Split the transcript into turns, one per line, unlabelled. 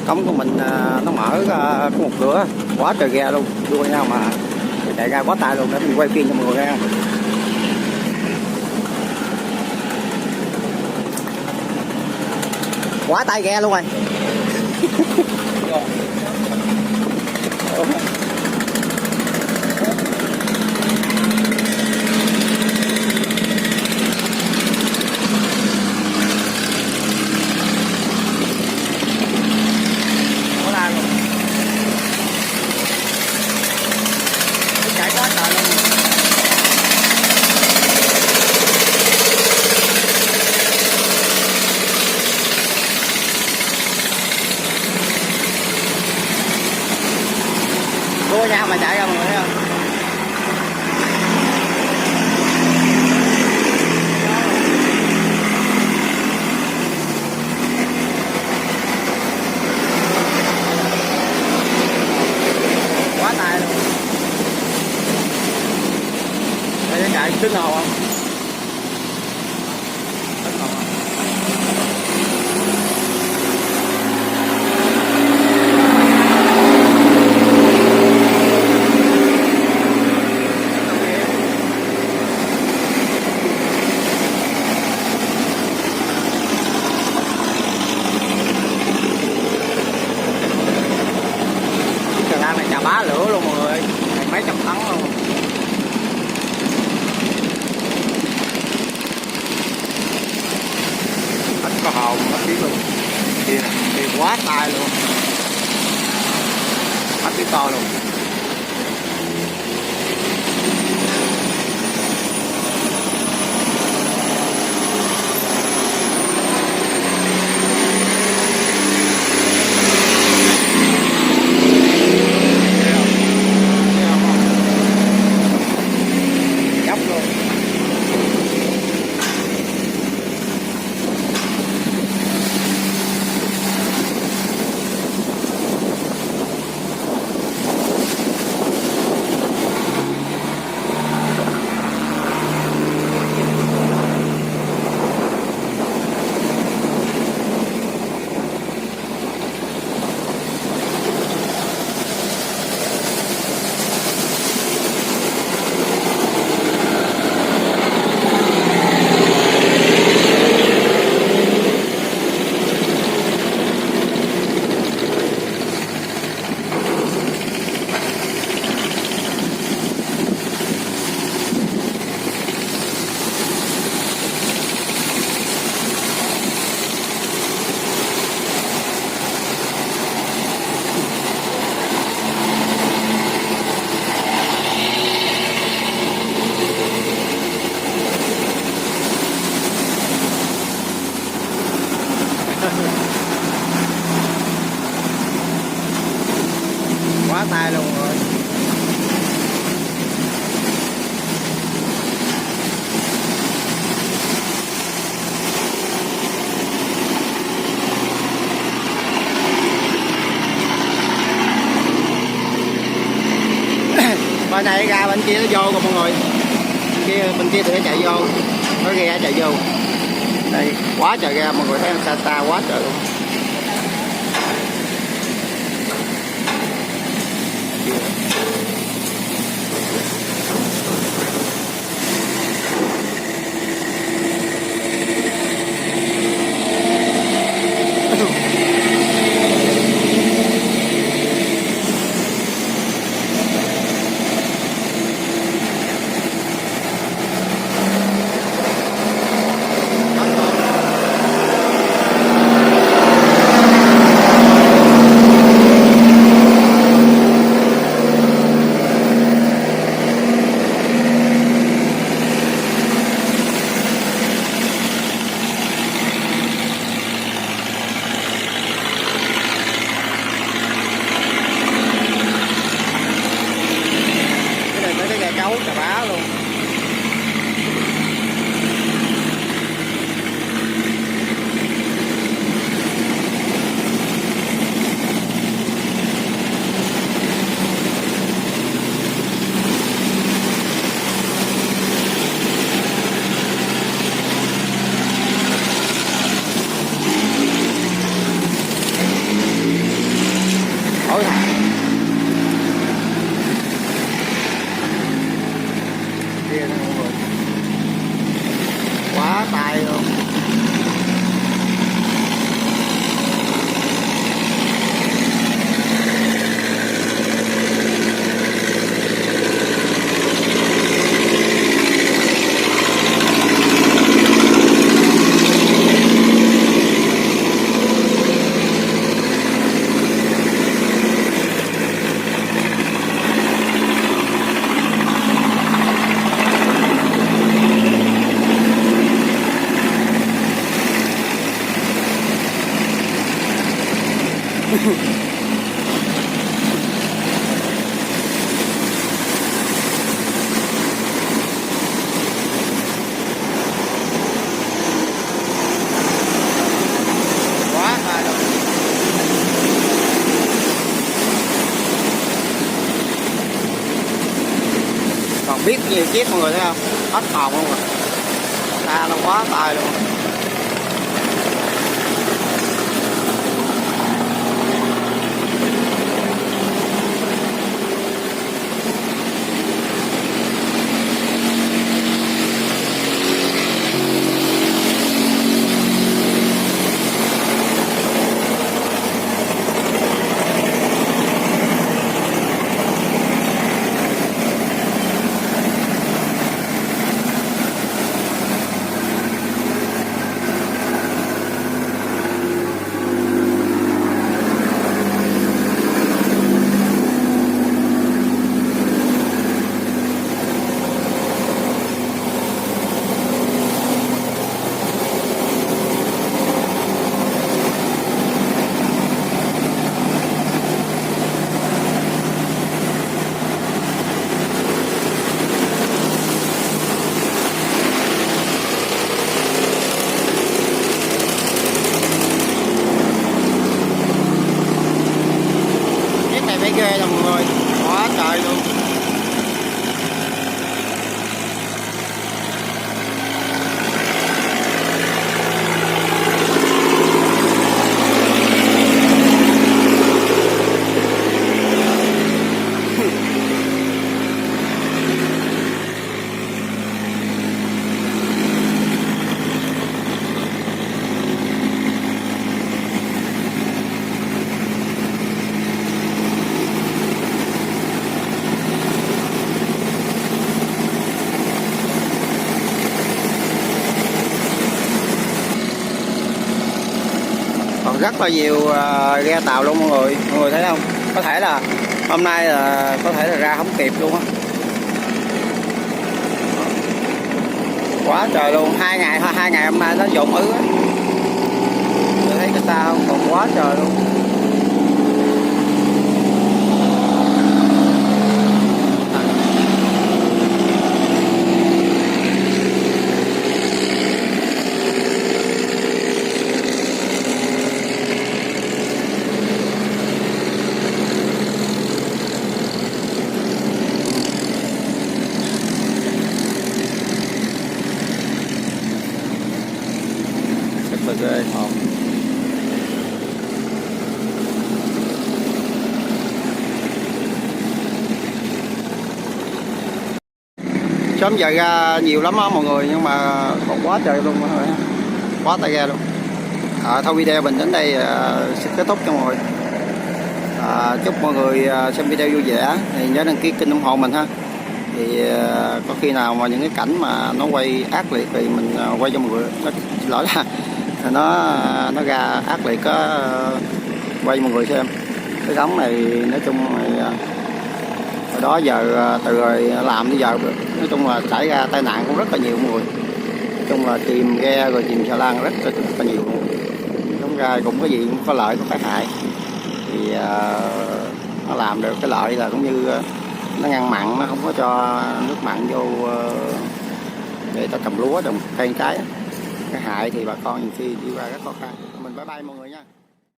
Cống của mình nó mở có một cửa quá trời ghe luôn, đua nhau mà chạy ra quá tay luôn, để mình quay phim cho mọi người ra. Quá tay ghe luôn rồi. Chạy quá trời luôn. Đua nhau mà chạy ra mọi người thấy không? Quá tài luôn. Đây chạy tính hồ không? Tính hồ không? Cái lan này chà bá lửa luôn mọi người, mấy trăm tấn luôn. Hết có hồn hết biết luôn. Kia nè, kia quá tay luôn. Hết biết to luôn. Dốc luôn. Quá tay luôn rồi. Bên này ra bên kia nó vô rồi mọi người, bên kia tụi nó chạy vô, nó ghe chạy vô. Đây quá trời ghe mọi người thấy xa xa quá trời luôn. lỗi hả. Kia nè mọi người, quá tay luôn. Quá hay rồi. Còn biết nhiều chiếc mọi người thấy không, hết hồn không rồi, xa nó quá tài luôn. Thấy ghê rồi mọi người, quá trời luôn. Còn rất là nhiều ghe tàu luôn mọi người thấy không, có thể là hôm nay là có thể là ra không kịp luôn á, quá trời luôn. 2 ngày hôm nay nó dồn ứ á, thấy cái sao còn quá trời luôn. Ghê hồn. Sớm giờ ra nhiều lắm á mọi người, nhưng mà còn quá trời luôn, quá tay ga luôn. Thôi video mình đến đây sẽ kết thúc cho mọi người. Chúc mọi người xem video vui vẻ, thì nhớ đăng ký kênh ủng hộ mình ha. Thì có khi nào mà những cái cảnh mà nó quay ác liệt thì mình quay cho mọi người, xin lỗi là nó ra ác liệt, có quay mọi người xem. Cái đống này nói chung là hồi đó giờ từ rồi làm tới giờ nói chung là xảy ra tai nạn cũng rất là nhiều mọi người. Nói chung là chìm ghe rồi chìm xà lan rất là nhiều. Đúng ra cũng có gì cũng có lợi có cái hại. Thì nó làm được cái lợi là cũng như nó ngăn mặn, nó không có cho nước mặn vô để ta trồng lúa trồng cây trái. Cái hại thì bà con nhiều khi đi qua rất khó khăn. Mình bye bye mọi người nha.